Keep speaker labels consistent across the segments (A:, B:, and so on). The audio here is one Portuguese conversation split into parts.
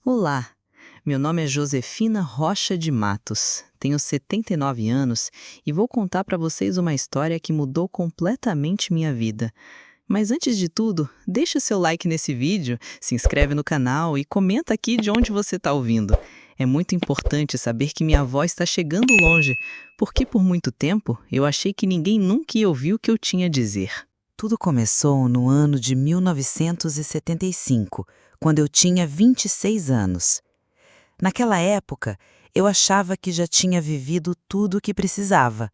A: Olá, meu nome é Josefina Rocha de Matos, tenho 79 anos e vou contar para vocês uma história que mudou completamente minha vida. Mas antes de tudo, deixa o seu like nesse vídeo, se inscreve no canal e comenta aqui de onde você está ouvindo. É muito importante saber que minha voz está chegando longe, porque por muito tempo eu achei que ninguém nunca ia ouvir o que eu tinha a dizer.
B: Tudo começou no ano de 1975, quando eu tinha 26 anos. Naquela época, eu achava que já tinha vivido tudo o que precisava.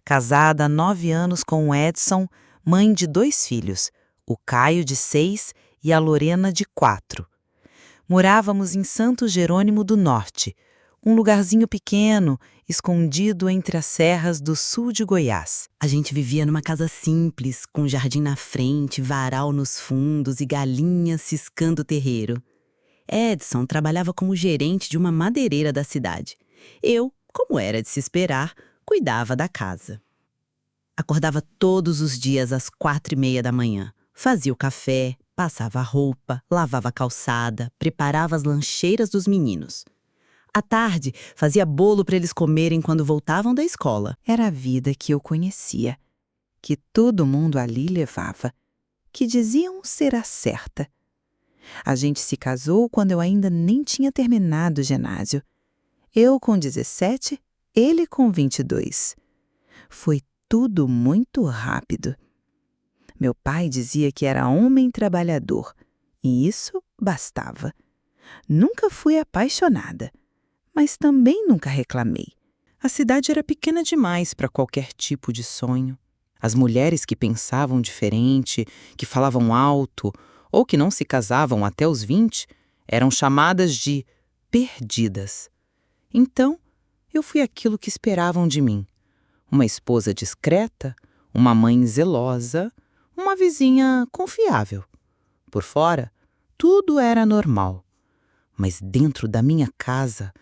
B: Casada há 9 anos com o Edson, mãe de 2 filhos, o Caio, de 6, e a Lorena, de 4. Morávamos em Santo Jerônimo do Norte, um lugarzinho pequeno, escondido entre as serras do sul de Goiás. A gente vivia numa casa simples, com jardim na frente, varal nos fundos e galinhas ciscando o terreiro. Edson trabalhava como gerente de uma madeireira da cidade. Eu, como era de se esperar, cuidava da casa. Acordava todos os dias às 4h30 da manhã. Fazia o café, passava a roupa, lavava a calçada, preparava as lancheiras dos meninos. À tarde, fazia bolo para eles comerem quando voltavam da escola. Era a vida que eu conhecia, que todo mundo ali levava, que diziam ser a certa. A gente se casou quando eu ainda nem tinha terminado o ginásio. Eu com 17, ele com 22. Foi tudo muito rápido. Meu pai dizia que era homem trabalhador, e isso bastava. Nunca fui apaixonada, mas também nunca reclamei. A cidade era pequena demais para qualquer tipo de sonho. As mulheres que pensavam diferente, que falavam alto ou que não se casavam até os 20, eram chamadas de perdidas. Então, eu fui aquilo que esperavam de mim. Uma esposa discreta, uma mãe zelosa, uma vizinha confiável. Por fora, tudo era normal. Mas dentro da minha casa,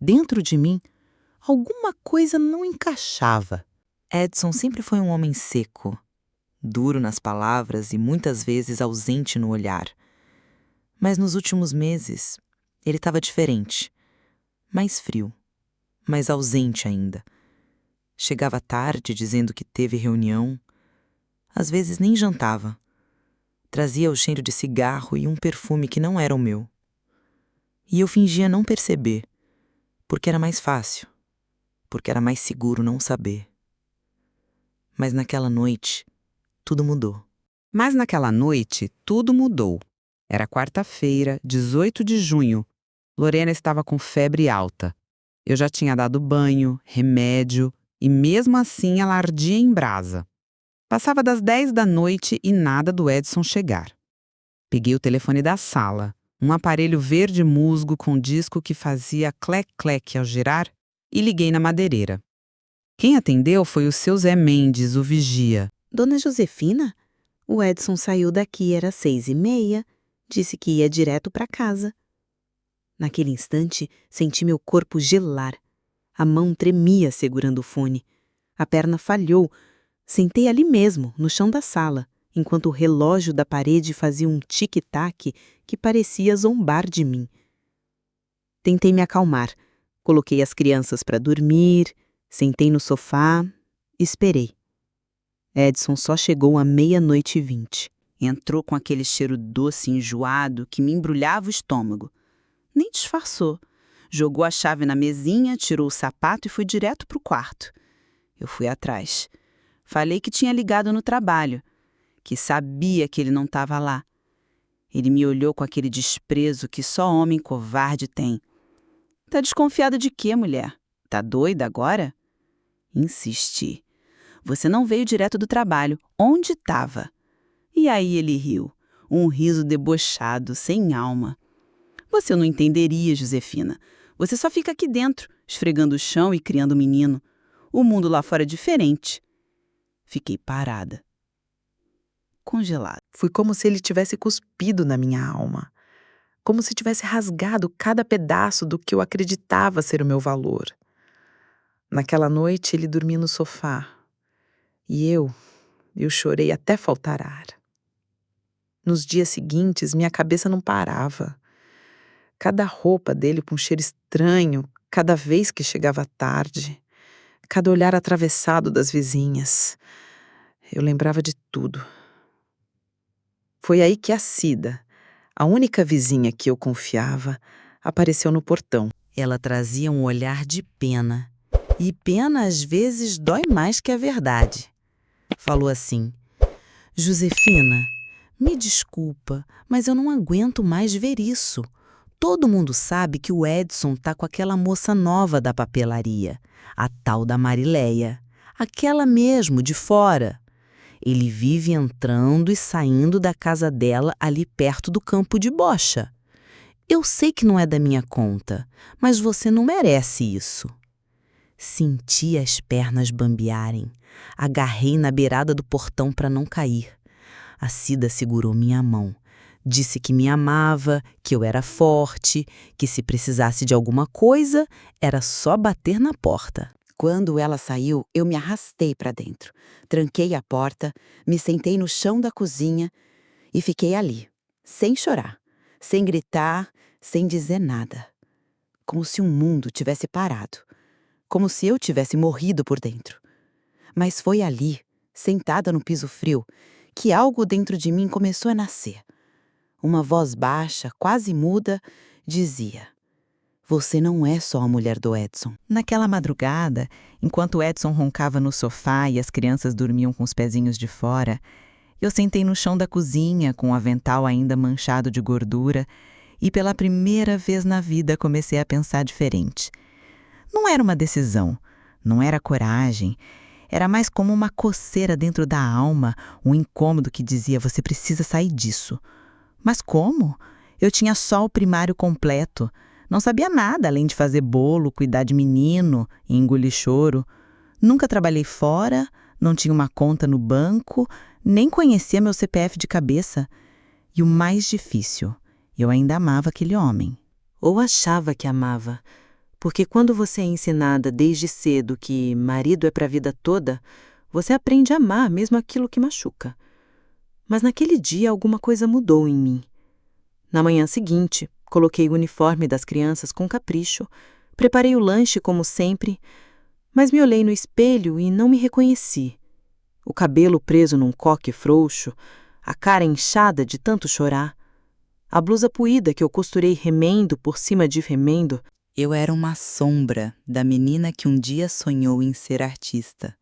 B: dentro de mim, alguma coisa não encaixava. Edson sempre foi um homem seco, duro nas palavras e muitas vezes ausente no olhar. Mas nos últimos meses, ele estava diferente, mais frio, mais ausente ainda. Chegava tarde dizendo que teve reunião, às vezes nem jantava. Trazia o cheiro de cigarro e um perfume que não era o meu. E eu fingia não perceber, porque era mais fácil, porque era mais seguro não saber. Mas naquela noite, tudo mudou. Era quarta-feira, 18 de junho. Lorena estava com febre alta. Eu já tinha dado banho, remédio, e mesmo assim ela ardia em brasa. Passava das 10 da noite e nada do Edson chegar. Peguei o telefone da sala, um aparelho verde musgo com disco que fazia clec-clec ao girar, e liguei na madeireira. Quem atendeu foi o seu Zé Mendes, o vigia.
C: Dona Josefina? O Edson saiu daqui, era 6h30. Disse que ia direto para casa. Naquele instante, senti meu corpo gelar. A mão tremia segurando o fone. A perna falhou. Sentei ali mesmo, no chão da sala, enquanto o relógio da parede fazia um tic-tac que parecia zombar de mim. Tentei me acalmar. Coloquei as crianças para dormir, sentei no sofá, esperei. Edson só chegou à 00h20. Entrou com aquele cheiro doce e enjoado que me embrulhava o estômago. Nem disfarçou. Jogou a chave na mesinha, tirou o sapato e foi direto para o quarto. Eu fui atrás. Falei que tinha ligado no trabalho, que sabia que ele não estava lá. Ele me olhou com aquele desprezo que só homem covarde tem. Tá desconfiada de quê, mulher? Tá doida agora? Insisti. Você não veio direto do trabalho. Onde estava? E aí ele riu. Um riso debochado, sem alma. Você não entenderia, Josefina. Você só fica aqui dentro, esfregando o chão e criando menino. O mundo lá fora é diferente. Fiquei parada. Congelada.
B: Foi como se ele tivesse cuspido na minha alma. Como se tivesse rasgado cada pedaço do que eu acreditava ser o meu valor. Naquela noite ele dormia no sofá. E eu chorei até faltar ar. Nos dias seguintes, minha cabeça não parava.
D: Cada roupa dele com um cheiro estranho, cada vez que chegava tarde, cada olhar atravessado das vizinhas. Eu lembrava de tudo. Foi aí que a Cida, a única vizinha que eu confiava, apareceu no portão.
B: Ela trazia um olhar de pena. E pena às vezes dói mais que a verdade. Falou assim: Josefina, me desculpa, mas eu não aguento mais ver isso. Todo mundo sabe que o Edson tá com aquela moça nova da papelaria, a tal da Marileia, aquela mesmo de fora. Ele vive entrando e saindo da casa dela ali perto do campo de bocha. Eu sei que não é da minha conta, mas você não merece isso. Senti as pernas bambearem. Agarrei na beirada do portão para não cair. A Cida segurou minha mão. Disse que me amava, que eu era forte, que se precisasse de alguma coisa, era só bater na porta.
C: Quando ela saiu, eu me arrastei para dentro. Tranquei a porta, me sentei no chão da cozinha e fiquei ali, sem chorar, sem gritar, sem dizer nada. Como se o mundo tivesse parado. Como se eu tivesse morrido por dentro. Mas foi ali, sentada no piso frio, que algo dentro de mim começou a nascer. Uma voz baixa, quase muda, dizia: Você não é só a mulher do Edson.
A: Naquela madrugada, enquanto Edson roncava no sofá e as crianças dormiam com os pezinhos de fora, eu sentei no chão da cozinha com o avental ainda manchado de gordura e pela primeira vez na vida comecei a pensar diferente. Não era uma decisão, não era coragem, era mais como uma coceira dentro da alma, um incômodo que dizia: você precisa sair disso. Mas como? Eu tinha só o primário completo. Não sabia nada além de fazer bolo, cuidar de menino e engolir choro. Nunca trabalhei fora, não tinha uma conta no banco, nem conhecia meu CPF de cabeça. E o mais difícil, eu ainda amava aquele homem.
C: Ou achava que amava. Porque quando você é ensinada desde cedo que marido é para a vida toda, você aprende a amar mesmo aquilo que machuca. Mas naquele dia alguma coisa mudou em mim. Na manhã seguinte, coloquei o uniforme das crianças com capricho, preparei o lanche como sempre, mas me olhei no espelho e não me reconheci. O cabelo preso num coque frouxo, a cara inchada de tanto chorar, a blusa puída que eu costurei remendo por cima de remendo.
B: Eu era uma sombra da menina que um dia sonhou em ser artista.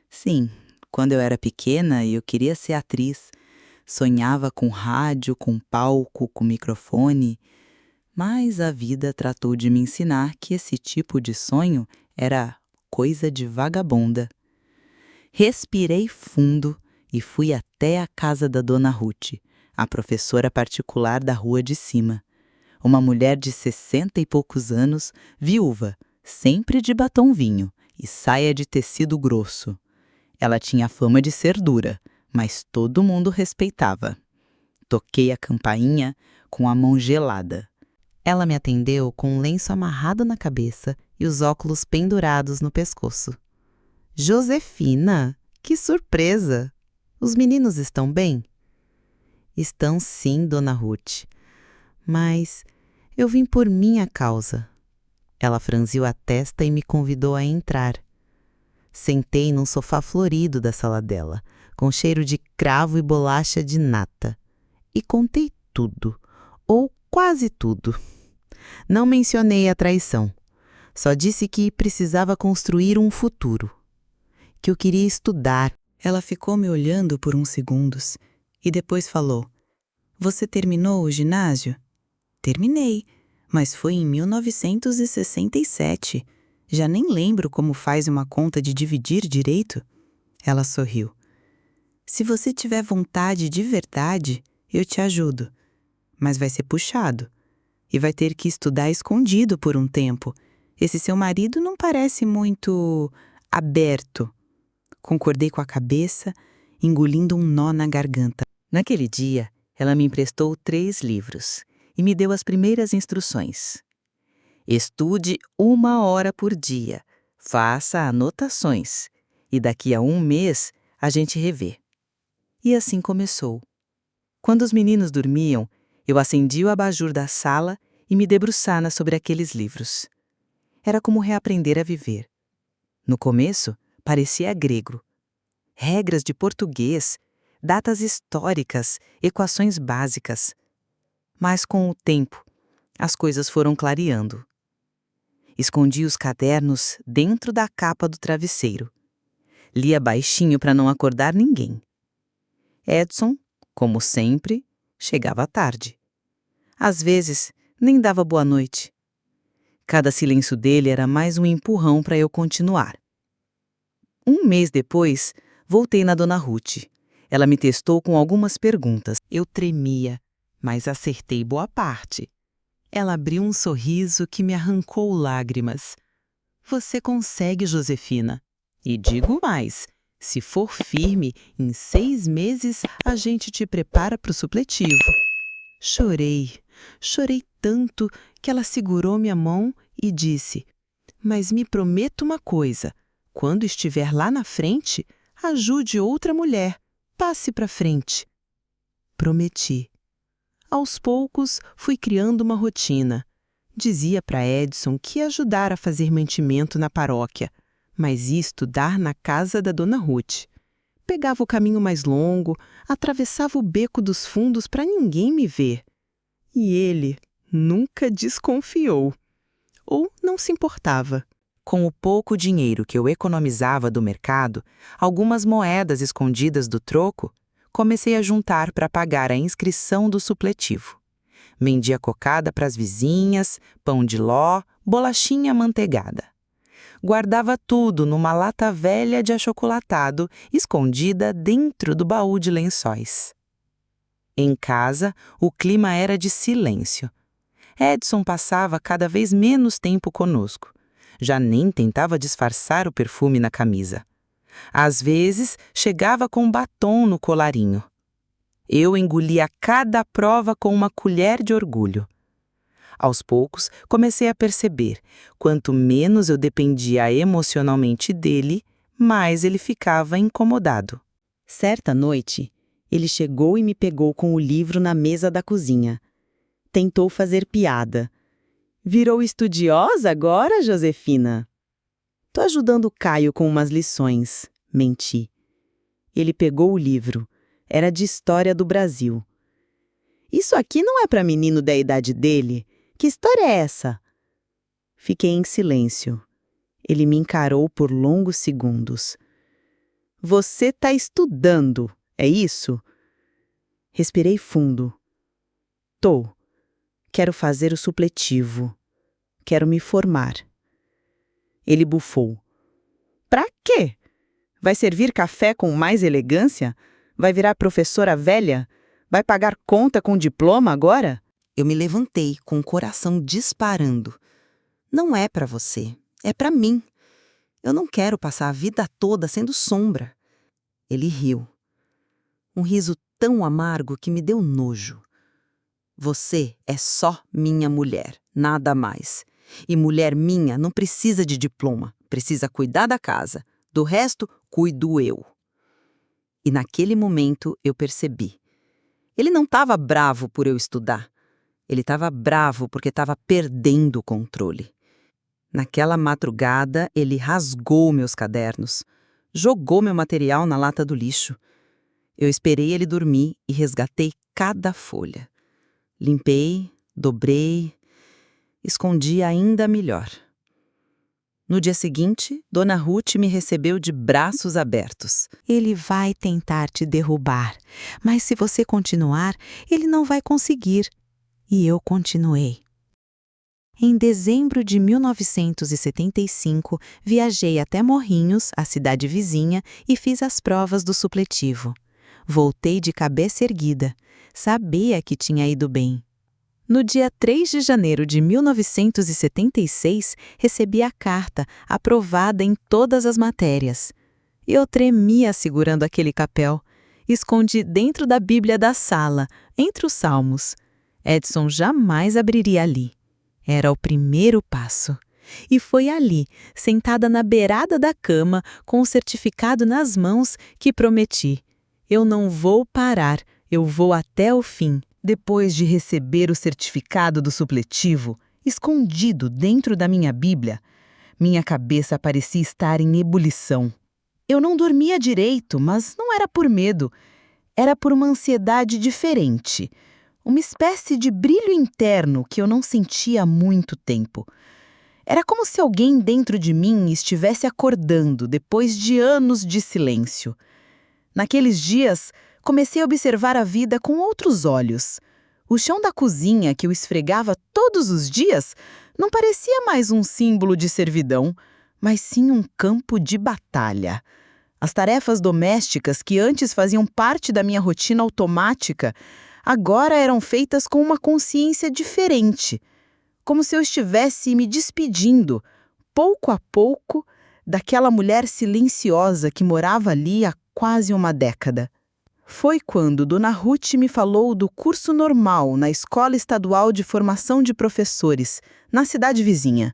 B: Sim, quando eu era pequena eu queria ser atriz. Sonhava com rádio, com palco, com microfone. Mas a vida tratou de me ensinar que esse tipo de sonho era coisa de vagabunda. Respirei fundo e fui até a casa da Dona Ruth, a professora particular da rua de cima. Uma mulher de 60 e poucos anos, viúva, sempre de batom vinho e saia de tecido grosso. Ela tinha fama de ser dura, mas todo mundo respeitava. Toquei a campainha com a mão gelada. Ela me atendeu com um lenço amarrado na cabeça e os óculos pendurados no pescoço. Josefina, que surpresa! Os meninos estão bem? Estão sim, Dona Ruth. Mas eu vim por minha causa. Ela franziu a testa e me convidou a entrar. Sentei num sofá florido da sala dela, com cheiro de cravo e bolacha de nata. E contei tudo, ou quase tudo. Não mencionei a traição. Só disse que precisava construir um futuro. Que eu queria estudar. Ela ficou me olhando por uns segundos e depois falou: Você terminou o ginásio? Terminei, mas foi em 1967. Já nem lembro como faz uma conta de dividir direito. Ela sorriu. Se você tiver vontade de verdade, eu te ajudo. Mas vai ser puxado. E vai ter que estudar escondido por um tempo. Esse seu marido não parece muito aberto. Concordei com a cabeça, engolindo um nó na garganta. Naquele dia, ela me emprestou 3 livros e me deu as primeiras instruções. Estude 1 hora por dia, faça anotações e daqui a 1 mês a gente revê. E assim começou. Quando os meninos dormiam, eu acendi o abajur da sala e me debruçar sobre aqueles livros. Era como reaprender a viver. No começo, parecia grego. Regras de português, datas históricas, equações básicas. Mas com o tempo, as coisas foram clareando. Escondi os cadernos dentro da capa do travesseiro. Lia baixinho para não acordar ninguém. Edson, como sempre, chegava tarde. Às vezes, nem dava boa noite. Cada silêncio dele era mais um empurrão para eu continuar. Um mês depois, voltei na Dona Ruth. Ela me testou com algumas perguntas. Eu tremia, mas acertei boa parte. Ela abriu um sorriso que me arrancou lágrimas. Você consegue, Josefina. E digo mais, se for firme, em 6 meses a gente te prepara para o supletivo. Chorei tanto que ela segurou minha mão e disse, mas me prometa uma coisa, quando estiver lá na frente, ajude outra mulher, passe para frente. Prometi. Aos poucos, fui criando uma rotina. Dizia para Edson que ia ajudar a fazer mantimento na paróquia, mas ia estudar na casa da Dona Ruth. Pegava o caminho mais longo, atravessava o beco dos fundos para ninguém me ver. E ele nunca desconfiou. Ou não se importava. Com o pouco dinheiro que eu economizava do mercado, algumas moedas escondidas do troco, comecei a juntar para pagar a inscrição do supletivo. Vendia cocada para as vizinhas, pão de ló, bolachinha amanteigada. Guardava tudo numa lata velha de achocolatado, escondida dentro do baú de lençóis. Em casa, o clima era de silêncio. Edson passava cada vez menos tempo conosco. Já nem tentava disfarçar o perfume na camisa. Às vezes, chegava com batom no colarinho. Eu engolia cada prova com uma colher de orgulho. Aos poucos, comecei a perceber, quanto menos eu dependia emocionalmente dele, mais ele ficava incomodado.
C: Certa noite, ele chegou e me pegou com o livro na mesa da cozinha. Tentou fazer piada. Virou estudiosa agora, Josefina? Tô ajudando o Caio com umas lições. Menti. Ele pegou o livro. Era de História do Brasil. Isso aqui não é para menino da idade dele? Que história é essa? Fiquei em silêncio. Ele me encarou por longos segundos. Você tá estudando, é isso? Respirei fundo. Tô. Quero fazer o supletivo. Quero me formar. Ele bufou. Pra quê? Vai servir café com mais elegância? Vai virar professora velha? Vai pagar conta com diploma agora? Eu me levantei com o coração disparando. Não é pra você, é pra mim. Eu não quero passar a vida toda sendo sombra. Ele riu. Um riso tão amargo que me deu nojo. Você é só minha mulher, nada mais. E mulher minha não precisa de diploma, precisa cuidar da casa. Do resto, cuido eu. E naquele momento eu percebi. Ele não estava bravo por eu estudar. Ele estava bravo porque estava perdendo o controle. Naquela madrugada, ele rasgou meus cadernos, jogou meu material na lata do lixo. Eu esperei ele dormir e resgatei cada folha. Limpei, dobrei, escondi ainda melhor. No dia seguinte, Dona Ruth me recebeu de braços abertos. Ele vai tentar te derrubar, mas se você continuar, ele não vai conseguir. E eu continuei. Em dezembro de 1975, viajei até Morrinhos, a cidade vizinha, e fiz as provas do supletivo. Voltei de cabeça erguida. Sabia que tinha ido bem. No dia 3 de janeiro de 1976, recebi a carta, aprovada em todas as matérias. Eu tremia segurando aquele papel. Escondi dentro da Bíblia da sala, entre os salmos. Edson jamais abriria ali. Era o primeiro passo. E foi ali, sentada na beirada da cama, com o certificado nas mãos, que prometi. Eu não vou parar, eu vou até o fim.
B: Depois de receber o certificado do supletivo, escondido dentro da minha Bíblia, minha cabeça parecia estar em ebulição. Eu não dormia direito, mas não era por medo. Era por uma ansiedade diferente. Uma espécie de brilho interno que eu não sentia há muito tempo. Era como se alguém dentro de mim estivesse acordando depois de anos de silêncio. Naqueles dias, comecei a observar a vida com outros olhos. O chão da cozinha, que eu esfregava todos os dias, não parecia mais um símbolo de servidão, mas sim um campo de batalha. As tarefas domésticas, que antes faziam parte da minha rotina automática, agora eram feitas com uma consciência diferente, como se eu estivesse me despedindo, pouco a pouco, daquela mulher silenciosa que morava ali há quase uma década. Foi quando Dona Ruth me falou do curso normal na Escola Estadual de Formação de Professores, na cidade vizinha.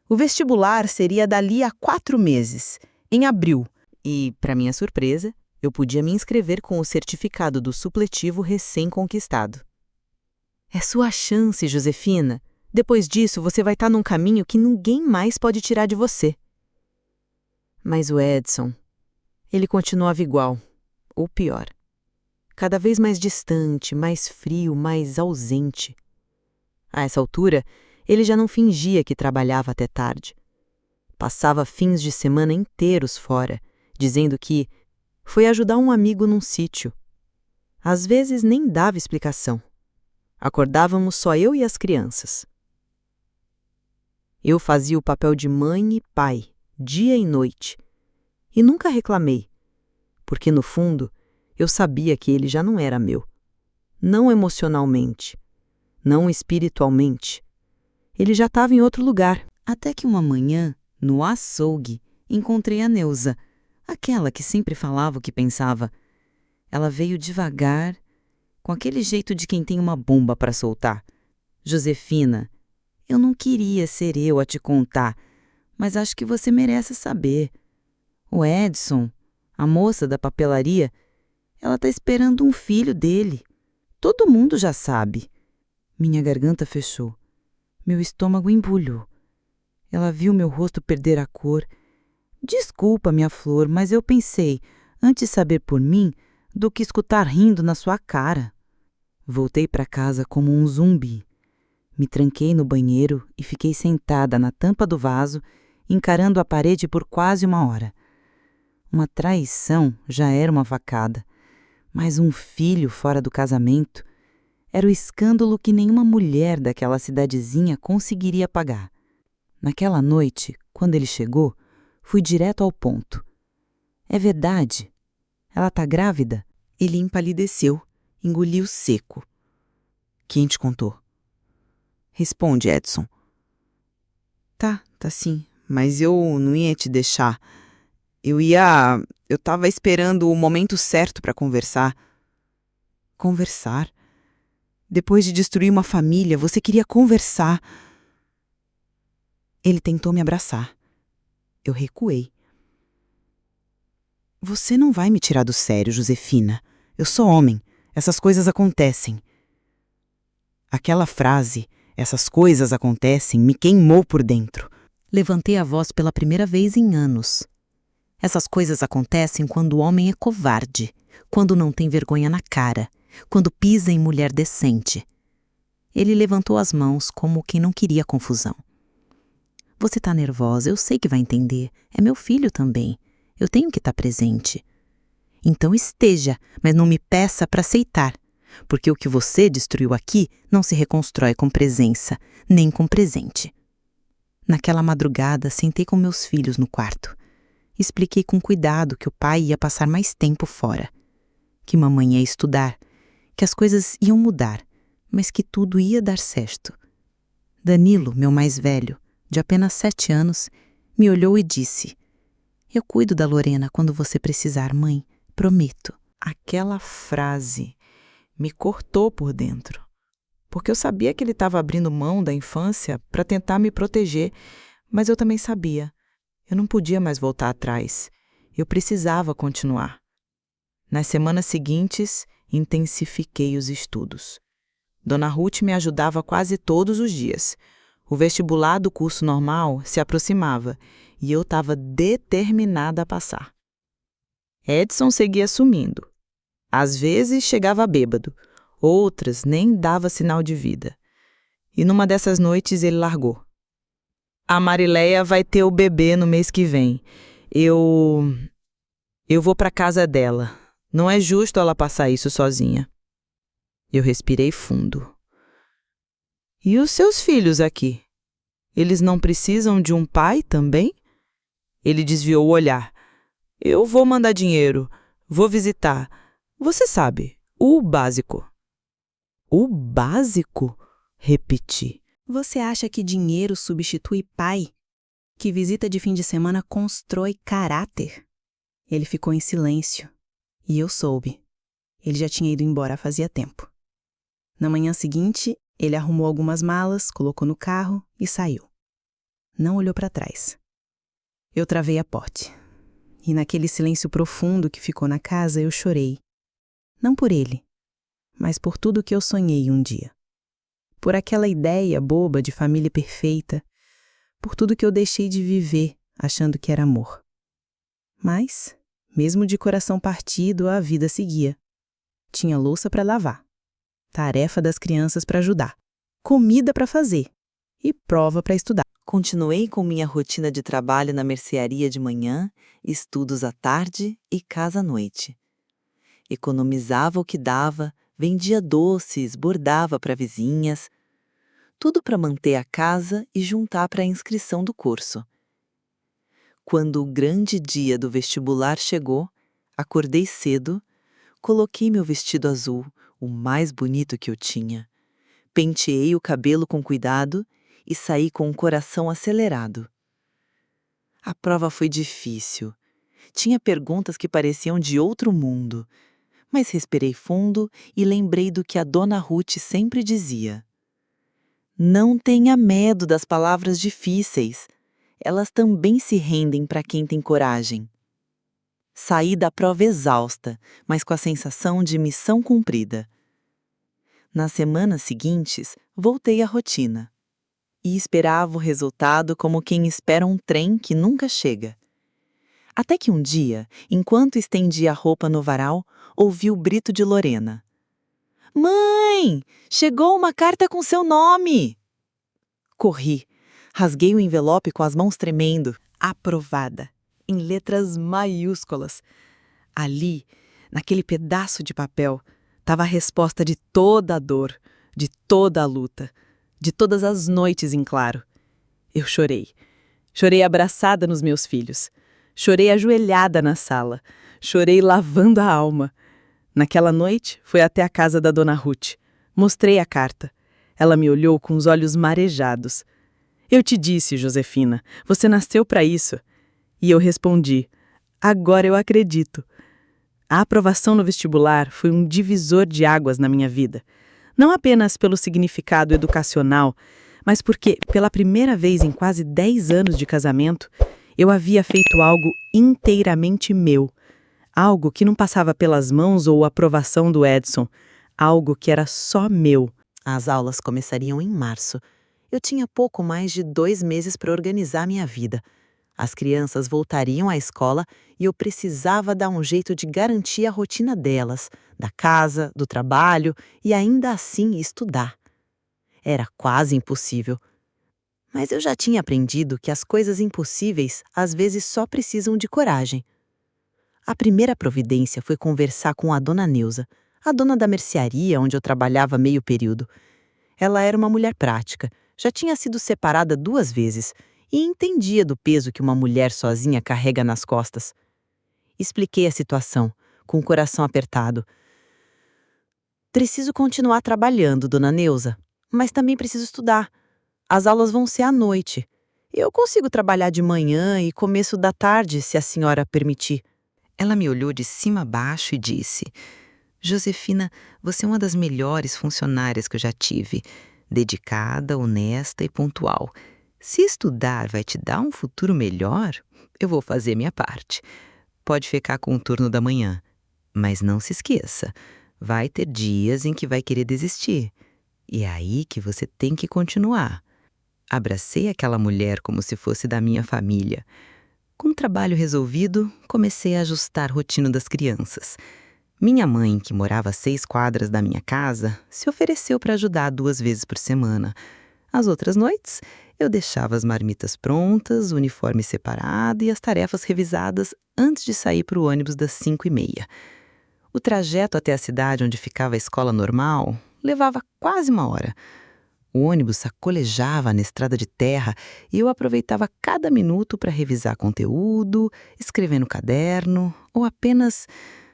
B: O vestibular seria dali a 4 meses, em abril.
A: E, para minha surpresa, eu podia me inscrever com o certificado do supletivo recém-conquistado. É sua chance, Josefina. Depois disso, você vai estar num caminho que ninguém mais pode tirar de você. Mas o Edson, ele continuava igual, ou pior. Cada vez mais distante, mais frio, mais ausente. A essa altura, ele já não fingia que trabalhava até tarde. Passava fins de semana inteiros fora, dizendo que foi ajudar um amigo num sítio. Às vezes nem dava explicação. Acordávamos só eu e as crianças. Eu fazia o papel de mãe e pai, dia e noite. E nunca reclamei, porque no fundo eu sabia que ele já não era meu. Não emocionalmente, não espiritualmente. Ele já estava em outro lugar.
C: Até que uma manhã, no açougue, encontrei a Neuza, aquela que sempre falava o que pensava. Ela veio devagar, com aquele jeito de quem tem uma bomba para soltar. Josefina, eu não queria ser eu a te contar, mas acho que você merece saber. O Edson, a moça da papelaria, ela tá esperando um filho dele. Todo mundo já sabe. Minha garganta fechou. Meu estômago embulhou. Ela viu meu rosto perder a cor. Desculpa, minha flor, mas eu pensei, antes saber por mim, do que escutar rindo na sua cara. Voltei para casa como um zumbi. Me tranquei no banheiro e fiquei sentada na tampa do vaso, encarando a parede por quase 1 hora. Uma traição já era uma facada, mas um filho fora do casamento era o escândalo que nenhuma mulher daquela cidadezinha conseguiria pagar. Naquela noite, quando ele chegou, fui direto ao ponto. É verdade. Ela tá grávida? Ele empalideceu, engoliu seco. Quem te contou? Responde, Edson. Tá sim, mas eu não ia te deixar. Eu tava esperando o momento certo para conversar. Conversar? Depois de destruir uma família, você queria conversar. Ele tentou me abraçar. Eu recuei. Você não vai me tirar do sério, Josefina. Eu sou homem. Essas coisas acontecem. Aquela frase, essas coisas acontecem, me queimou por dentro. Levantei a voz pela primeira vez em anos. Essas coisas acontecem quando o homem é covarde, quando não tem vergonha na cara, quando pisa em mulher decente. Ele levantou as mãos como quem não queria confusão. Você tá nervosa, eu sei que vai entender. É meu filho também. Eu tenho que estar presente. Então esteja, mas não me peça para aceitar, porque o que você destruiu aqui não se reconstrói com presença, nem com presente. Naquela madrugada, sentei com meus filhos no quarto. Expliquei com cuidado que o pai ia passar mais tempo fora, que mamãe ia estudar, que as coisas iam mudar, mas que tudo ia dar certo. Danilo, meu mais velho, de apenas 7 anos, me olhou e disse: Eu cuido da Lorena quando você precisar, mãe, prometo. Aquela frase me cortou por dentro, porque eu sabia que ele estava abrindo mão da infância para tentar me proteger, mas eu também sabia. Eu não podia mais voltar atrás. Eu precisava continuar. Nas semanas seguintes, intensifiquei os estudos.
B: Dona Ruth me ajudava quase todos os dias. O vestibular do curso normal se aproximava e eu estava determinada a passar. Edson seguia sumindo. Às vezes chegava bêbado, outras nem dava sinal de vida. E numa dessas noites ele largou. A Marileia vai ter o bebê no mês que vem. Eu vou para casa dela. Não é justo ela passar isso sozinha. Eu respirei fundo. E os seus filhos aqui? Eles não precisam de um pai também? Ele desviou o olhar. Eu vou mandar dinheiro, vou visitar. Você sabe, o básico. O básico? Repeti.
C: Você acha que dinheiro substitui pai? Que visita de fim de semana constrói caráter? Ele ficou em silêncio. E eu soube. Ele já tinha ido embora fazia tempo. Na manhã seguinte, ele arrumou algumas malas, colocou no carro e saiu. Não olhou para trás. Eu travei a porta. E naquele silêncio profundo que ficou na casa, eu chorei. Não por ele, mas por tudo que eu sonhei um dia. Por aquela ideia boba de família perfeita, por tudo que eu deixei de viver achando que era amor. Mas, mesmo de coração partido, a vida seguia. Tinha louça para lavar, tarefa das crianças para ajudar, comida para fazer e prova para estudar.
B: Continuei com minha rotina de trabalho na mercearia de manhã, estudos à tarde e casa à noite. Economizava o que dava, vendia doces, bordava para vizinhas, tudo para manter a casa e juntar para a inscrição do curso. Quando o grande dia do vestibular chegou, acordei cedo, coloquei meu vestido azul, o mais bonito que eu tinha, penteei o cabelo com cuidado e saí com o coração acelerado. A prova foi difícil. Tinha perguntas que pareciam de outro mundo, mas respirei fundo e lembrei do que a Dona Ruth sempre dizia. Não tenha medo das palavras difíceis. Elas também se rendem para quem tem coragem. Saí da prova exausta, mas com a sensação de missão cumprida. Nas semanas seguintes, voltei à rotina. E esperava o resultado como quem espera um trem que nunca chega. Até que um dia, enquanto estendia a roupa no varal, ouvi o brito de Lorena. Mãe, chegou uma carta com seu nome! Corri, rasguei o envelope com as mãos tremendo. Aprovada, em letras maiúsculas. Ali, naquele pedaço de papel, estava a resposta de toda a dor, de toda a luta, de todas as noites em claro. Eu chorei. Chorei abraçada nos meus filhos. Chorei ajoelhada na sala. Chorei lavando a alma. Naquela noite, fui até a casa da Dona Ruth. Mostrei a carta. Ela me olhou com os olhos marejados. Eu te disse, Josefina, você nasceu para isso. E eu respondi, agora eu acredito. A aprovação no vestibular foi um divisor de águas na minha vida. Não apenas pelo significado educacional, mas porque, pela primeira vez em quase 10 anos de casamento, eu havia feito algo inteiramente meu. Algo que não passava pelas mãos ou aprovação do Edson. Algo que era só meu. As aulas começariam em março. Eu tinha pouco mais de 2 meses para organizar minha vida. As crianças voltariam à escola e eu precisava dar um jeito de garantir a rotina delas, da casa, do trabalho e ainda assim estudar. Era quase impossível. Mas eu já tinha aprendido que as coisas impossíveis às vezes só precisam de coragem. A primeira providência foi conversar com a Dona Neuza, a dona da mercearia onde eu trabalhava meio período. Ela era uma mulher prática, já tinha sido separada 2 vezes e entendia do peso que uma mulher sozinha carrega nas costas. Expliquei a situação, com o coração apertado. Preciso continuar trabalhando, Dona Neuza, mas também preciso estudar. As aulas vão ser à noite. Eu consigo trabalhar de manhã e começo da tarde, se a senhora permitir.
A: Ela me olhou de cima a baixo e disse: Josefina, você é uma das melhores funcionárias que eu já tive. Dedicada, honesta e pontual. Se estudar vai te dar um futuro melhor, eu vou fazer minha parte. Pode ficar com o turno da manhã. Mas não se esqueça, vai ter dias em que vai querer desistir. E é aí que você tem que continuar. Abracei aquela mulher como se fosse da minha família. Com o trabalho resolvido, comecei a ajustar a rotina das crianças. Minha mãe, que morava a 6 quadras da minha casa, se ofereceu para ajudar 2 vezes por semana. As outras noites, eu deixava as marmitas prontas, o uniforme separado e as tarefas revisadas antes de sair para o ônibus das 5h30. O trajeto até a cidade onde ficava a escola normal levava quase 1 hora. O ônibus sacolejava na estrada de terra e eu aproveitava cada minuto para revisar conteúdo, escrever no caderno ou apenas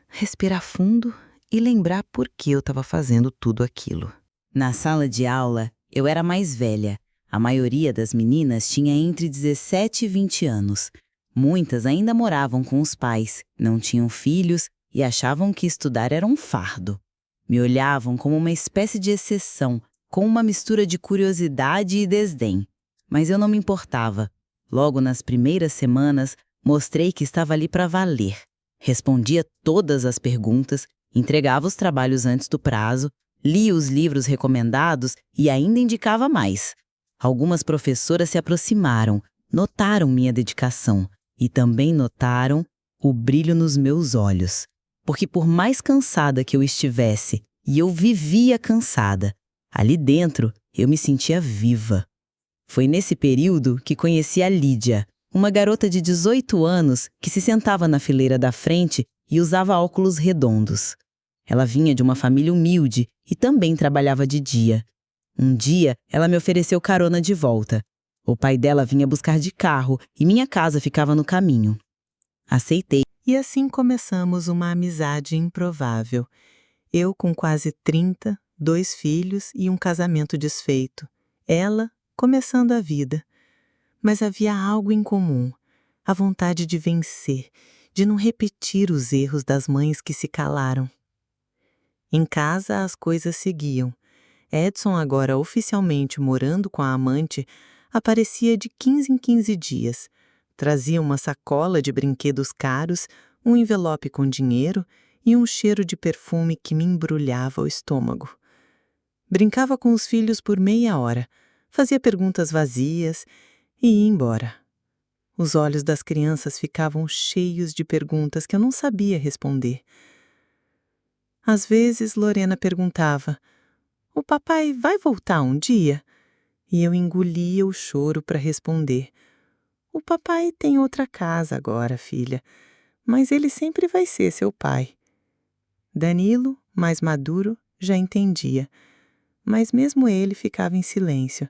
A: respirar fundo e lembrar por que eu estava fazendo tudo aquilo.
B: Na sala de aula, eu era mais velha. A maioria das meninas tinha entre 17 e 20 anos. Muitas ainda moravam com os pais, não tinham filhos e achavam que estudar era um fardo. Me olhavam como uma espécie de exceção, com uma mistura de curiosidade e desdém. Mas eu não me importava. Logo nas primeiras semanas, mostrei que estava ali para valer. Respondia todas as perguntas, entregava os trabalhos antes do prazo, lia os livros recomendados e ainda indicava mais. Algumas professoras se aproximaram, notaram minha dedicação e também notaram o brilho nos meus olhos. Porque por mais cansada que eu estivesse, e eu vivia cansada, ali dentro eu me sentia viva. Foi nesse período que conheci a Lídia, uma garota de 18 anos que se sentava na fileira da frente e usava óculos redondos. Ela vinha de uma família humilde e também trabalhava de dia. Um dia, ela me ofereceu carona de volta. O pai dela vinha buscar de carro e minha casa ficava no caminho. Aceitei.
C: E assim começamos uma amizade improvável. Eu com quase 30, 2 filhos e um casamento desfeito. Ela começando a vida. Mas havia algo em comum, a vontade de vencer, de não repetir os erros das mães que se calaram. Em casa as coisas seguiam. Edson, agora oficialmente morando com a amante, aparecia de 15 em 15 dias. Trazia uma sacola de brinquedos caros, um envelope com dinheiro e um cheiro de perfume que me embrulhava o estômago. Brincava com os filhos por meia hora, fazia perguntas vazias e ia embora. Os olhos das crianças ficavam cheios de perguntas que eu não sabia responder. Às vezes, Lorena perguntava: "O papai vai voltar um dia?" E eu engolia o choro para responder: "O papai tem outra casa agora, filha, mas ele sempre vai ser seu pai." Danilo, mais maduro, já entendia, mas mesmo ele ficava em silêncio.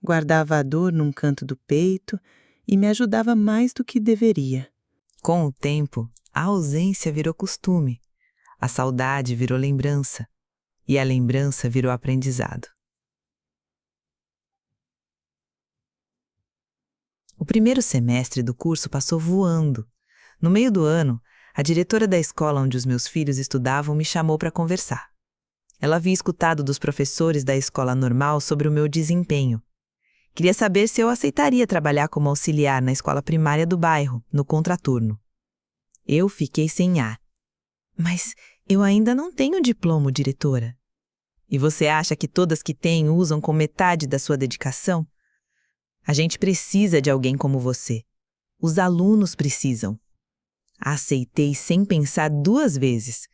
C: Guardava a dor num canto do peito e me ajudava mais do que deveria.
A: Com o tempo, a ausência virou costume, a saudade virou lembrança e a lembrança virou aprendizado. O primeiro semestre do curso passou voando. No meio do ano, a diretora da escola onde os meus filhos estudavam me chamou para conversar. Ela havia escutado dos professores da escola normal sobre o meu desempenho. Queria saber se eu aceitaria trabalhar como auxiliar na escola primária do bairro, no contraturno. Eu fiquei sem ar. Mas eu ainda não tenho diploma, diretora. E você acha que todas que têm usam com metade da sua dedicação? A gente precisa de alguém como você. Os alunos precisam. Aceitei sem pensar 2 vezes.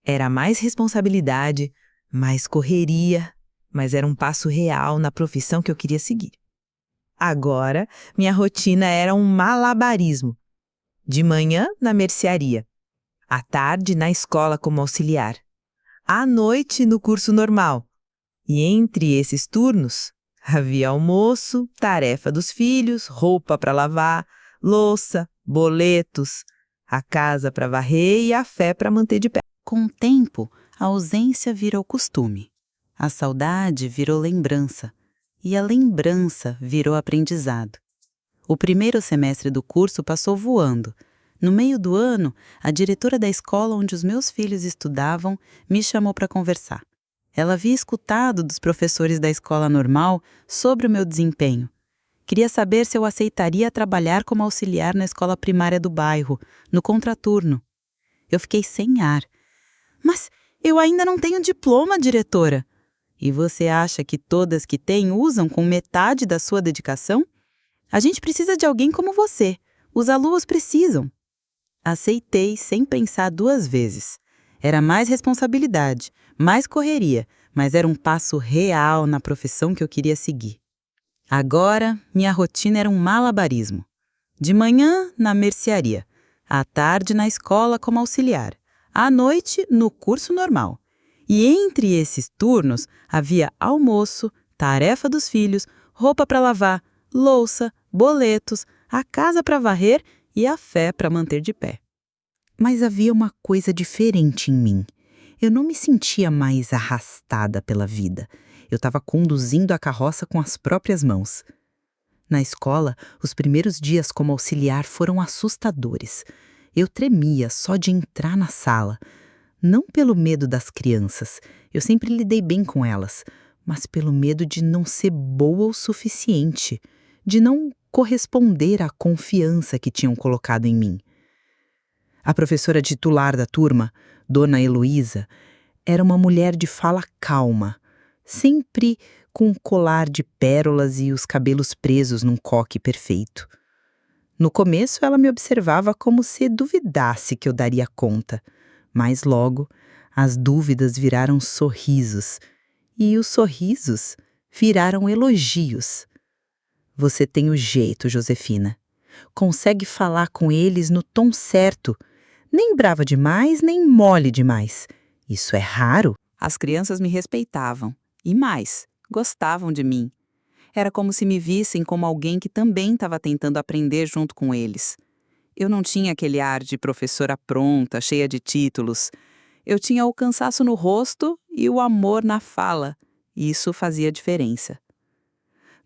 A: Era mais responsabilidade, mais correria, mas era um passo real na profissão que eu queria seguir. Agora, minha rotina era um malabarismo. De manhã, na mercearia. À tarde, na escola como auxiliar. À noite, no curso normal. E entre esses turnos, havia almoço, tarefa dos filhos, roupa para lavar, louça, boletos, a casa para varrer e a fé para manter de pé.
B: Com o tempo, a ausência virou costume. A saudade virou lembrança. E a lembrança virou aprendizado. O primeiro semestre do curso passou voando. No meio do ano, a diretora da escola onde os meus filhos estudavam me chamou para conversar. Ela havia escutado dos professores da escola normal sobre o meu desempenho. Queria saber se eu aceitaria trabalhar como auxiliar na escola primária do bairro, no contraturno. Eu fiquei sem ar. Mas eu ainda não tenho diploma, diretora. E você acha que todas que têm usam com metade da sua dedicação? A gente precisa de alguém como você. Os alunos precisam. Aceitei sem pensar 2 vezes. Era mais responsabilidade, mais correria, mas era um passo real na profissão que eu queria seguir. Agora, minha rotina era um malabarismo. De manhã, na mercearia. À tarde, na escola como auxiliar. À noite, no curso normal. E entre esses turnos, havia almoço, tarefa dos filhos, roupa para lavar, louça, boletos, a casa para varrer e a fé para manter de pé.
C: Mas havia uma coisa diferente em mim. Eu não me sentia mais arrastada pela vida. Eu estava conduzindo a carroça com as próprias mãos. Na escola, os primeiros dias como auxiliar foram assustadores. Eu tremia só de entrar na sala. Não pelo medo das crianças, eu sempre lidei bem com elas, mas pelo medo de não ser boa o suficiente, de não corresponder à confiança que tinham colocado em mim. A professora titular da turma, Dona Heloísa, era uma mulher de fala calma, sempre com um colar de pérolas e os cabelos presos num coque perfeito. No começo ela me observava como se duvidasse que eu daria conta, mas logo as dúvidas viraram sorrisos e os sorrisos viraram elogios. Você tem o jeito, Josefina. Consegue falar com eles no tom certo, nem brava demais, nem mole demais. Isso é raro.
B: As crianças me respeitavam. E mais, gostavam de mim. Era como se me vissem como alguém que também estava tentando aprender junto com eles. Eu não tinha aquele ar de professora pronta, cheia de títulos. Eu tinha o cansaço no rosto e o amor na fala. E isso fazia diferença.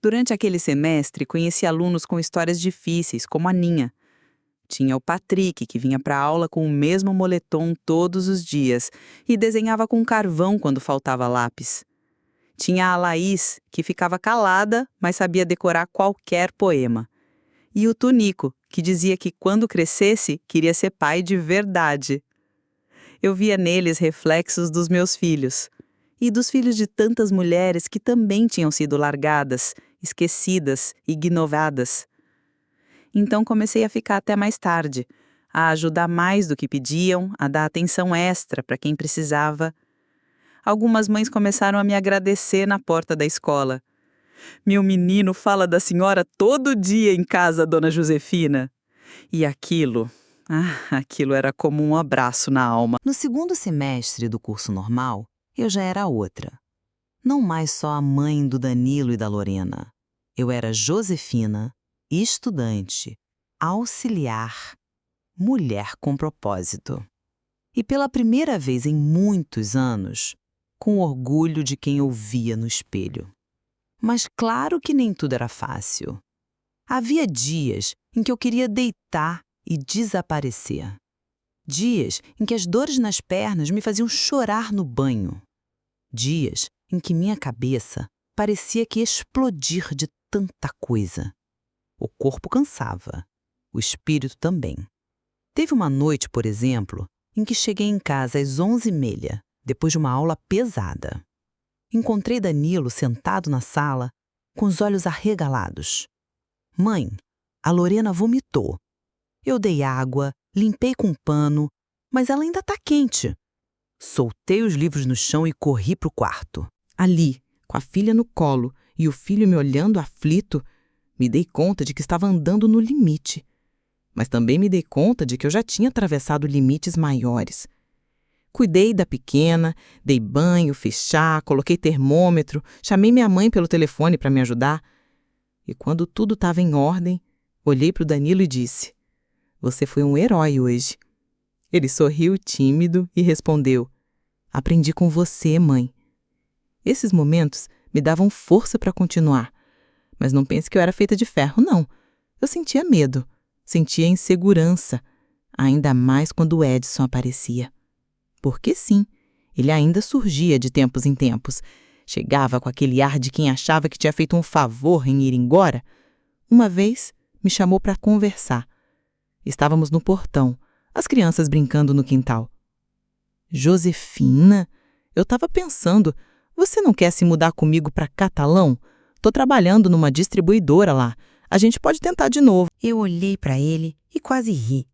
B: Durante aquele semestre, conheci alunos com histórias difíceis, como a Ninha. Tinha o Patrick, que vinha para a aula com o mesmo moletom todos os dias e desenhava com carvão quando faltava lápis. Tinha a Laís, que ficava calada, mas sabia decorar qualquer poema. E o Tunico, que dizia que quando crescesse, queria ser pai de verdade. Eu via neles reflexos dos meus filhos e dos filhos de tantas mulheres que também tinham sido largadas, esquecidas, ignoradas. Então comecei a ficar até mais tarde, a ajudar mais do que pediam, a dar atenção extra para quem precisava. Algumas mães começaram a me agradecer na porta da escola. Meu menino fala da senhora todo dia em casa, dona Josefina. E aquilo era como um abraço na alma. No segundo semestre do curso normal, eu já era outra. Não mais só a mãe do Danilo e da Lorena. Eu era Josefina, estudante, auxiliar, mulher com propósito. E pela primeira vez em muitos anos, com orgulho de quem eu via no espelho. Mas claro que nem tudo era fácil. Havia dias em que eu queria deitar e desaparecer. Dias em que as dores nas pernas me faziam chorar no banho. Dias em que minha cabeça parecia que ia explodir de tanta coisa. O corpo cansava, o espírito também. Teve uma noite, por exemplo, em que cheguei em casa às 11h30, depois de uma aula pesada. Encontrei Danilo sentado na sala, com os olhos arregalados. Mãe, a Lorena vomitou. Eu dei água, limpei com um pano, mas ela ainda está quente. Soltei os livros no chão e corri para o quarto. Ali, com a filha no colo e o filho me olhando aflito, me dei conta de que estava andando no limite. Mas também me dei conta de que eu já tinha atravessado limites maiores. Cuidei da pequena, dei banho, fiz chá, coloquei termômetro, chamei minha mãe pelo telefone para me ajudar. E quando tudo estava em ordem, olhei para o Danilo e disse: "Você foi um herói hoje." Ele sorriu tímido e respondeu: "Aprendi com você, mãe." Esses momentos me davam força para continuar. Mas não pense que eu era feita de ferro, não. Eu sentia medo, sentia insegurança, ainda mais quando o Edson aparecia. Porque sim, ele ainda surgia de tempos em tempos. Chegava com aquele ar de quem achava que tinha feito um favor em ir embora. Uma vez, me chamou para conversar. Estávamos no portão, as crianças brincando no quintal. "Josefina?" Eu estava pensando, Você não quer se mudar comigo para Catalão? Tô trabalhando numa distribuidora lá. A gente pode tentar de novo.
C: Eu olhei para ele e quase ri,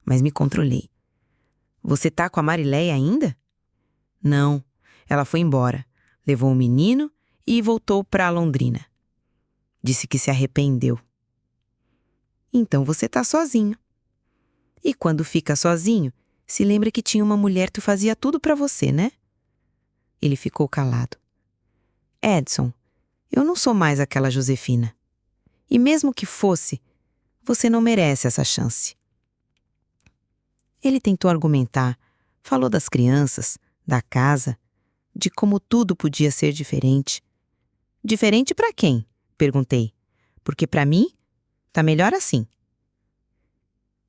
C: mas me controlei. Você tá com a Marileia ainda? Não, ela foi embora. Levou o menino e voltou para Londrina. Disse que se arrependeu. Então você tá sozinho. E quando fica sozinho, se lembra que tinha uma mulher que fazia tudo para você, né? Ele ficou calado. Edson, eu não sou mais aquela Josefina. E mesmo que fosse, você não merece essa chance. Ele tentou argumentar, falou das crianças, da casa, de como tudo podia ser diferente. Diferente para quem? Perguntei. Porque para mim, tá melhor assim.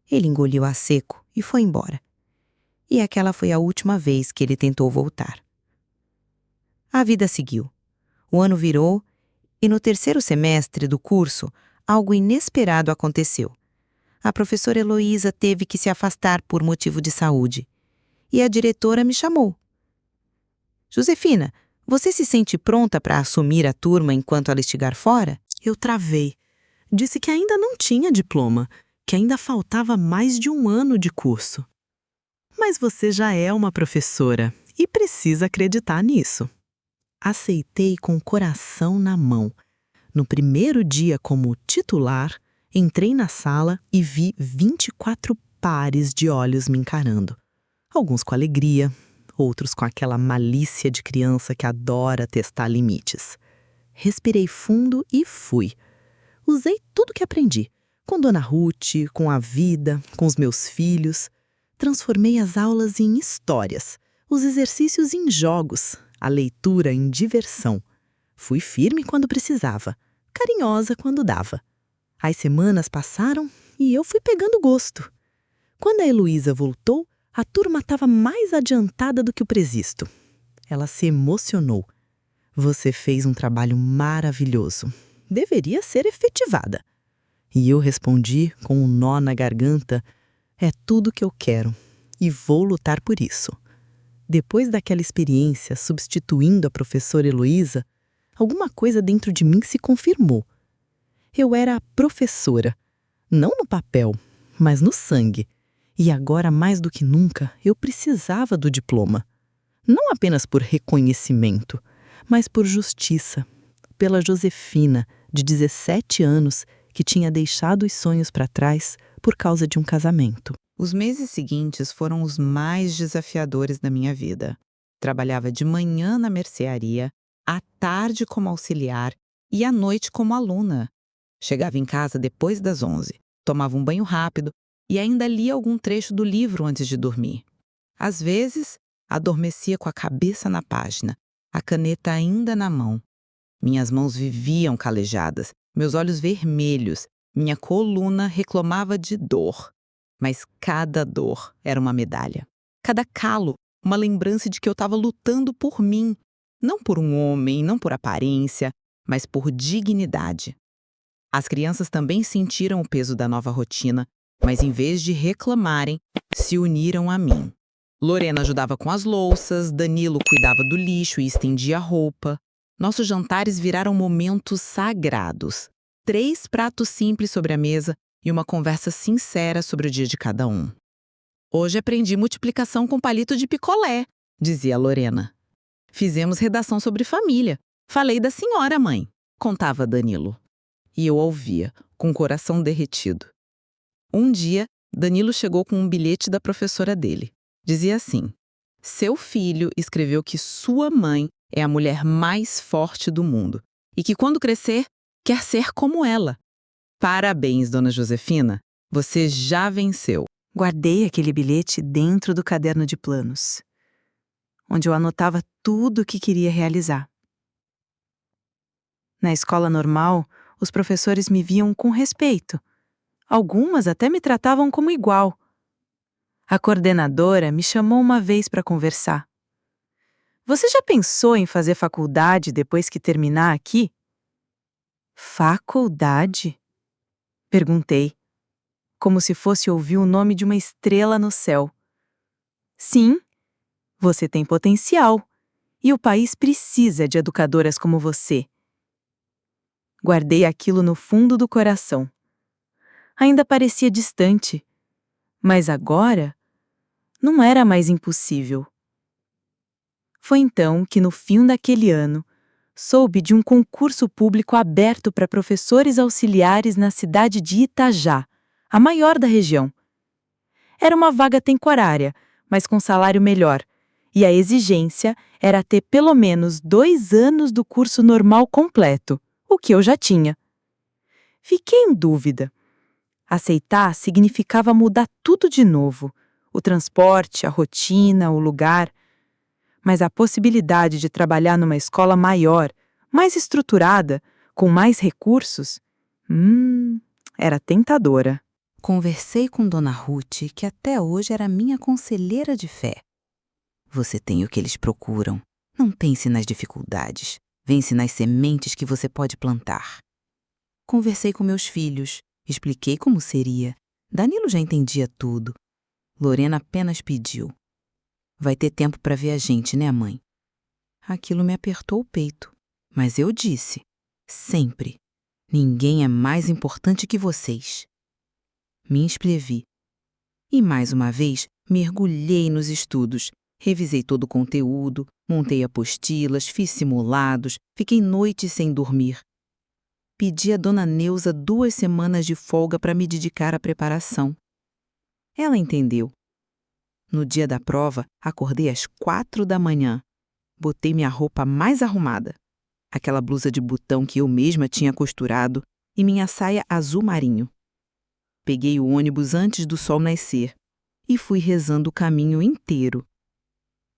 C: Ele engoliu a seco e foi embora. E aquela foi a última vez que ele tentou voltar. A vida seguiu. O ano virou e no terceiro semestre do curso, algo inesperado aconteceu. A professora Heloísa teve que se afastar por motivo de saúde. E a diretora me chamou. Josefina, você se sente pronta para assumir a turma enquanto ela estiver fora?
A: Eu travei. Disse que ainda não tinha diploma, que ainda faltava mais de um ano de curso. Mas você já é uma professora e precisa acreditar nisso. Aceitei com o coração na mão. No primeiro dia como titular, entrei na sala e vi 24 pares de olhos me encarando. Alguns com alegria, outros com aquela malícia de criança que adora testar limites. Respirei fundo e fui. Usei tudo que aprendi, com Dona Ruth, com a vida, com os meus filhos. Transformei as aulas em histórias, os exercícios em jogos, a leitura em diversão. Fui firme quando precisava, carinhosa quando dava. As semanas passaram e eu fui pegando gosto. Quando a Heloísa voltou, a turma estava mais adiantada do que o previsto. Ela se emocionou. Você fez um trabalho maravilhoso. Deveria ser efetivada. E eu respondi com um nó na garganta: é tudo que eu quero e vou lutar por isso. Depois daquela experiência substituindo a professora Heloísa, alguma coisa dentro de mim se confirmou. Eu era a professora, não no papel, mas no sangue. E agora, mais do que nunca, eu precisava do diploma. Não apenas por reconhecimento, mas por justiça. Pela Josefina, de 17 anos, que tinha deixado os sonhos para trás por causa de um casamento.
B: Os meses seguintes foram os mais desafiadores da minha vida. Trabalhava de manhã na mercearia, à tarde como auxiliar e à noite como aluna. Chegava em casa depois das 11, tomava um banho rápido e ainda lia algum trecho do livro antes de dormir. Às vezes, adormecia com a cabeça na página, a caneta ainda na mão. Minhas mãos viviam calejadas, meus olhos vermelhos, minha coluna reclamava de dor. Mas cada dor era uma medalha. Cada calo, uma lembrança de que eu estava lutando por mim. Não por um homem, não por aparência, mas por dignidade. As crianças também sentiram o peso da nova rotina, mas em vez de reclamarem, se uniram a mim. Lorena ajudava com as louças, Danilo cuidava do lixo e estendia a roupa. Nossos jantares viraram momentos sagrados. 3 pratos simples sobre a mesa e uma conversa sincera sobre o dia de cada um. Hoje aprendi multiplicação com palito de picolé, dizia Lorena. Fizemos redação sobre família. Falei da senhora, mãe, contava Danilo. E eu ouvia, com o coração derretido. Um dia, Danilo chegou com um bilhete da professora dele. Dizia assim: seu filho escreveu que sua mãe é a mulher mais forte do mundo e que quando crescer, quer ser como ela. Parabéns, dona Josefina, você já venceu.
C: Guardei aquele bilhete dentro do caderno de planos, onde eu anotava tudo o que queria realizar. Na escola normal, os professores me viam com respeito. Algumas até me tratavam como igual. A coordenadora me chamou uma vez para conversar. Você já pensou em fazer faculdade depois que terminar aqui? Faculdade? Perguntei, como se fosse ouvir o nome de uma estrela no céu. Sim, você tem potencial. E o país precisa de educadoras como você. Guardei aquilo no fundo do coração. Ainda parecia distante, mas agora não era mais impossível. Foi então que, no fim daquele ano, soube de um concurso público aberto para professores auxiliares na cidade de Itajá, a maior da região. Era uma vaga temporária, mas com salário melhor, e a exigência era ter pelo menos 2 anos do curso normal completo, o que eu já tinha. Fiquei em dúvida. Aceitar significava mudar tudo de novo: o transporte, a rotina, o lugar. Mas a possibilidade de trabalhar numa escola maior, mais estruturada, com mais recursos, era tentadora.
B: Conversei com Dona Ruth, que até hoje era minha conselheira de fé. Você tem o que eles procuram. Não pense nas dificuldades. Pense nas sementes que você pode plantar. Conversei com meus filhos. Expliquei como seria. Danilo já entendia tudo. Lorena apenas pediu: vai ter tempo para ver a gente, né, mãe? Aquilo me apertou o peito. Mas eu disse: sempre. Ninguém é mais importante que vocês. Me inscrevi. E mais uma vez, mergulhei nos estudos. Revisei todo o conteúdo, montei apostilas, fiz simulados, fiquei noites sem dormir. Pedi a Dona Neuza 2 semanas de folga para me dedicar à preparação. Ela entendeu. No dia da prova, acordei às 4 da manhã. Botei minha roupa mais arrumada, aquela blusa de botão que eu mesma tinha costurado, e minha saia azul marinho. Peguei o ônibus antes do sol nascer e fui rezando o caminho inteiro.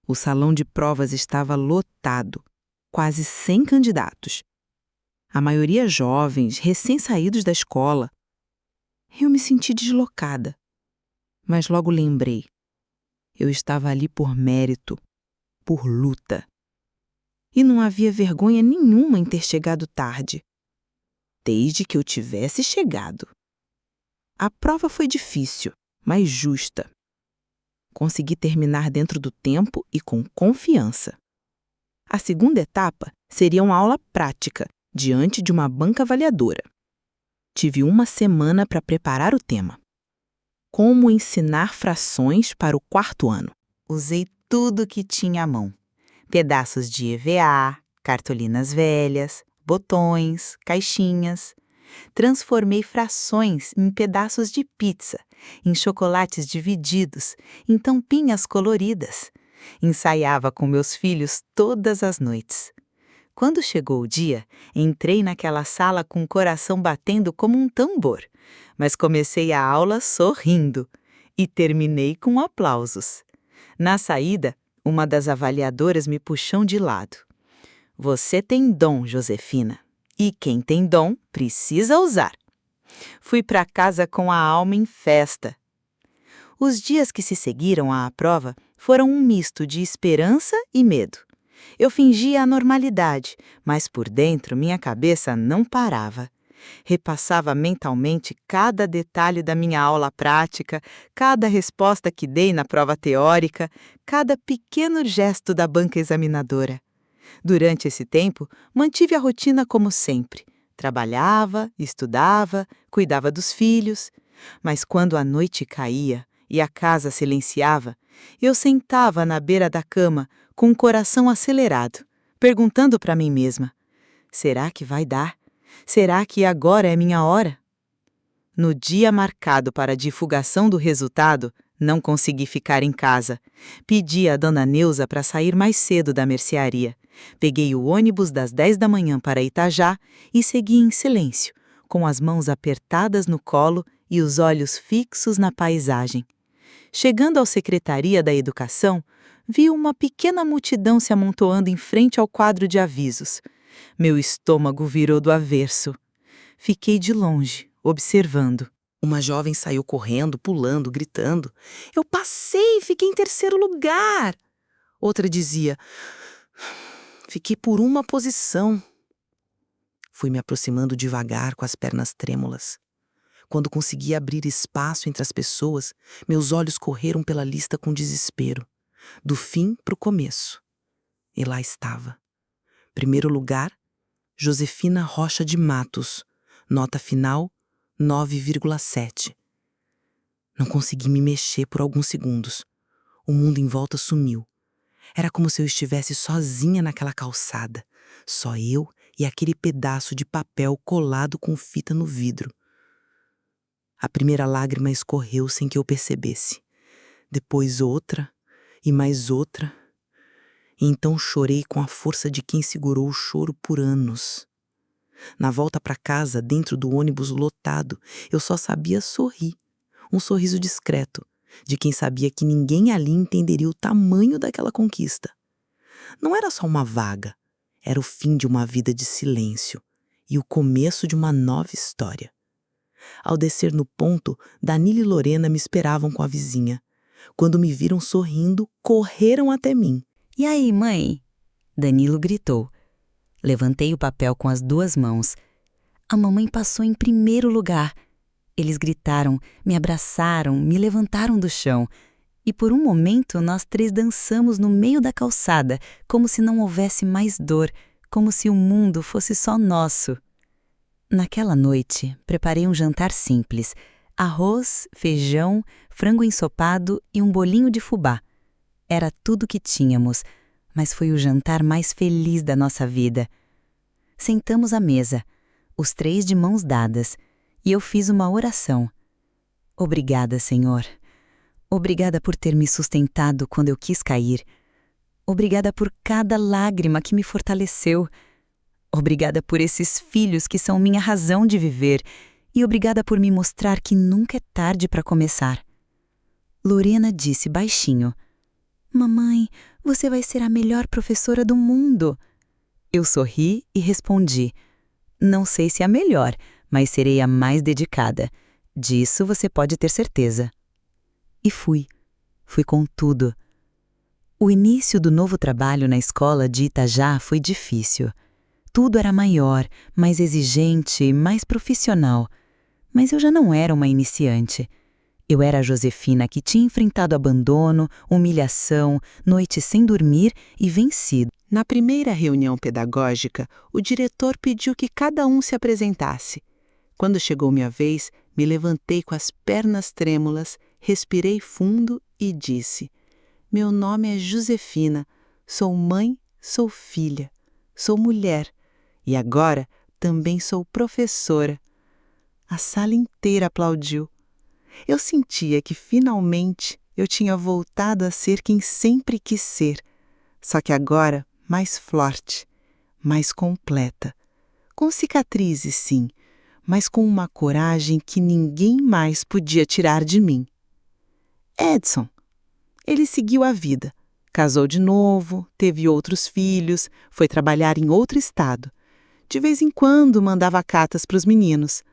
B: O salão de provas estava lotado, quase 100 candidatos. A maioria jovens, recém-saídos da escola. Eu me senti deslocada, mas logo lembrei. Eu estava ali por mérito, por luta. E não havia vergonha nenhuma em ter chegado tarde, desde que eu tivesse chegado. A prova foi difícil, mas justa. Consegui terminar dentro do tempo e com confiança. A segunda etapa seria uma aula prática, diante de uma banca avaliadora. Tive 1 semana para preparar o tema. Como ensinar frações para o 4º ano. Usei tudo que tinha à mão. Pedaços de EVA, cartolinas velhas, botões, caixinhas. Transformei frações em pedaços de pizza, em chocolates divididos, em tampinhas coloridas. Ensaiava com meus filhos todas as noites. Quando chegou o dia, entrei naquela sala com o coração batendo como um tambor, mas comecei a aula sorrindo e terminei com aplausos. Na saída, uma das avaliadoras me puxou de lado. Você tem dom, Josefina. E quem tem dom precisa usar. Fui para casa com a alma em festa. Os dias que se seguiram à prova foram um misto de esperança e medo. Eu fingia a normalidade, mas por dentro minha cabeça não parava. Repassava mentalmente cada detalhe da minha aula prática, cada resposta que dei na prova teórica, cada pequeno gesto da banca examinadora. Durante esse tempo, mantive a rotina como sempre. Trabalhava, estudava, cuidava dos filhos. Mas quando a noite caía e a casa silenciava, eu sentava na beira da cama com o coração acelerado, perguntando para mim mesma: será que vai dar? Será que agora é minha hora? No dia marcado para a divulgação do resultado, não consegui ficar em casa. Pedi a Dona Neuza para sair mais cedo da mercearia. Peguei o ônibus das 10 da manhã para Itajá e segui em silêncio, com as mãos apertadas no colo e os olhos fixos na paisagem. Chegando à Secretaria da Educação, vi uma pequena multidão se amontoando em frente ao quadro de avisos. Meu estômago virou do avesso. Fiquei de longe, observando. Uma jovem saiu correndo, pulando, gritando: eu passei, fiquei em 3º lugar. Outra dizia: fiquei por 1 posição. Fui me aproximando devagar com as pernas trêmulas. Quando consegui abrir espaço entre as pessoas, meus olhos correram pela lista com desespero, do fim para o começo. E lá estava. Primeiro lugar, Josefina Rocha de Matos. Nota final, 9,7. Não consegui me mexer por alguns segundos. O mundo em volta sumiu. Era como se eu estivesse sozinha naquela calçada. Só eu e aquele pedaço de papel colado com fita no vidro. A primeira lágrima escorreu sem que eu percebesse. Depois outra e mais outra. E então chorei com a força de quem segurou o choro por anos. Na volta para casa, dentro do ônibus lotado, eu só sabia sorrir. Um sorriso discreto, de quem sabia que ninguém ali entenderia o tamanho daquela conquista. Não era só uma vaga, era o fim de uma vida de silêncio e o começo de uma nova história. Ao descer no ponto, Danilo e Lorena me esperavam com a vizinha. Quando me viram sorrindo, correram até mim.
C: E aí, mãe? Danilo gritou. Levantei o papel com as 2 mãos. A mamãe passou em primeiro lugar. Eles gritaram, me abraçaram, me levantaram do chão. E por um momento nós 3 dançamos no meio da calçada, como se não houvesse mais dor, como se o mundo fosse só nosso. Naquela noite, preparei um jantar simples: arroz, feijão, frango ensopado e um bolinho de fubá. Era tudo que tínhamos, mas foi o jantar mais feliz da nossa vida. Sentamos à mesa, os 3 de mãos dadas, e eu fiz uma oração. Obrigada, Senhor. Obrigada por ter me sustentado quando eu quis cair. Obrigada por cada lágrima que me fortaleceu. Obrigada por esses filhos que são minha razão de viver. E obrigada por me mostrar que nunca é tarde para começar. Lorena disse baixinho: Mamãe, você vai ser a melhor professora do mundo. Eu sorri e respondi: Não sei se a melhor, mas serei a mais dedicada. Disso você pode ter certeza. E fui com tudo. O início do novo trabalho na escola de Itajá foi difícil. Tudo era maior, mais exigente, mais profissional. Mas eu já não era uma iniciante. Eu era a Josefina que tinha enfrentado abandono, humilhação, noites sem dormir e vencido.
E: Na primeira reunião pedagógica, o diretor pediu que cada um se apresentasse. Quando chegou minha vez, me levantei com as pernas trêmulas, respirei fundo e disse: Meu nome é Josefina, sou mãe, sou filha, sou mulher e agora também sou professora. A sala inteira aplaudiu. Eu sentia que finalmente eu tinha voltado a ser quem sempre quis ser, só que agora mais forte, mais completa, com cicatrizes sim, mas com uma coragem que ninguém mais podia tirar de mim. Edson. Ele seguiu a vida, casou de novo, teve outros filhos, foi trabalhar em outro estado. De vez em quando mandava cartas para os meninos.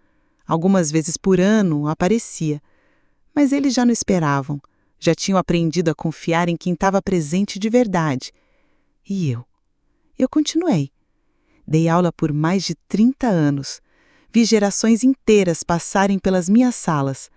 E: Algumas vezes por ano aparecia. Mas eles já não esperavam, já tinham aprendido a confiar em quem estava presente de verdade. E eu continuei. Dei aula por mais de 30 anos. Vi gerações inteiras passarem pelas minhas salas.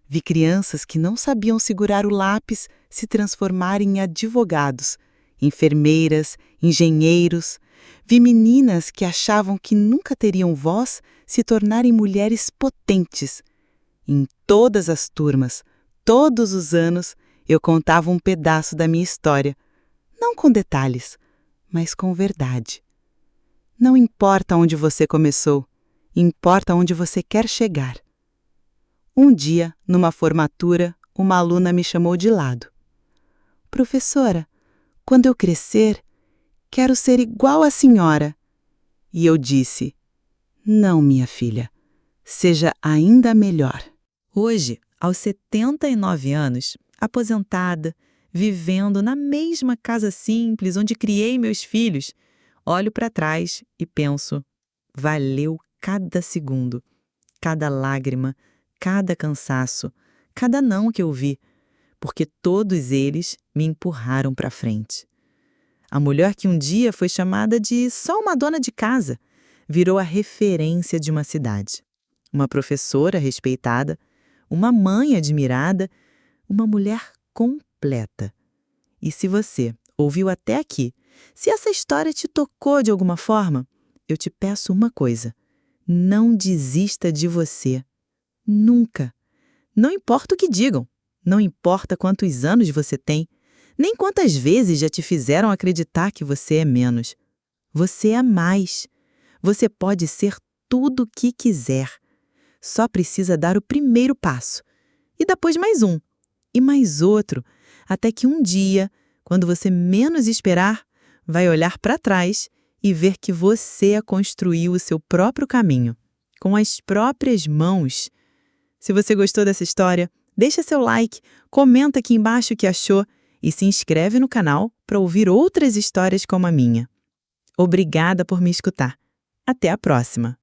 E: Vi crianças que não sabiam segurar o lápis se transformarem em advogados, enfermeiras, engenheiros. Vi meninas que achavam que nunca teriam voz se tornarem mulheres potentes. Em todas as turmas, todos os anos, eu contava um pedaço da minha história. Não com detalhes, mas com verdade. Não importa onde você começou, importa onde você quer chegar. Um dia, numa formatura, uma aluna me chamou de lado. Professora, quando eu crescer, quero ser igual à senhora. E eu disse: Não, minha filha, seja ainda melhor.
A: Hoje, aos 79 anos, aposentada, vivendo na mesma casa simples onde criei meus filhos, olho para trás e penso: valeu cada segundo, cada lágrima, cada cansaço, cada não que eu vi, porque todos eles me empurraram para frente. A mulher que um dia foi chamada de só uma dona de casa, virou a referência de uma cidade. Uma professora respeitada, uma mãe admirada, uma mulher completa. E se você ouviu até aqui
C: Se essa história te tocou de alguma forma, eu te peço uma coisa: não desista de você. Nunca. Não importa o que digam, não importa quantos anos você tem, nem quantas vezes já te fizeram acreditar que você é menos. Você é mais. Você pode ser tudo o que quiser. Só precisa dar o primeiro passo. E depois mais um. E mais outro. Até que um dia, quando você menos esperar, vai olhar para trás e ver que você construiu o seu próprio caminho, com as próprias mãos. Se você gostou dessa história, deixa seu like, comenta aqui embaixo o que achou e se inscreve no canal para ouvir outras histórias como a minha. Obrigada por me escutar. Até a próxima!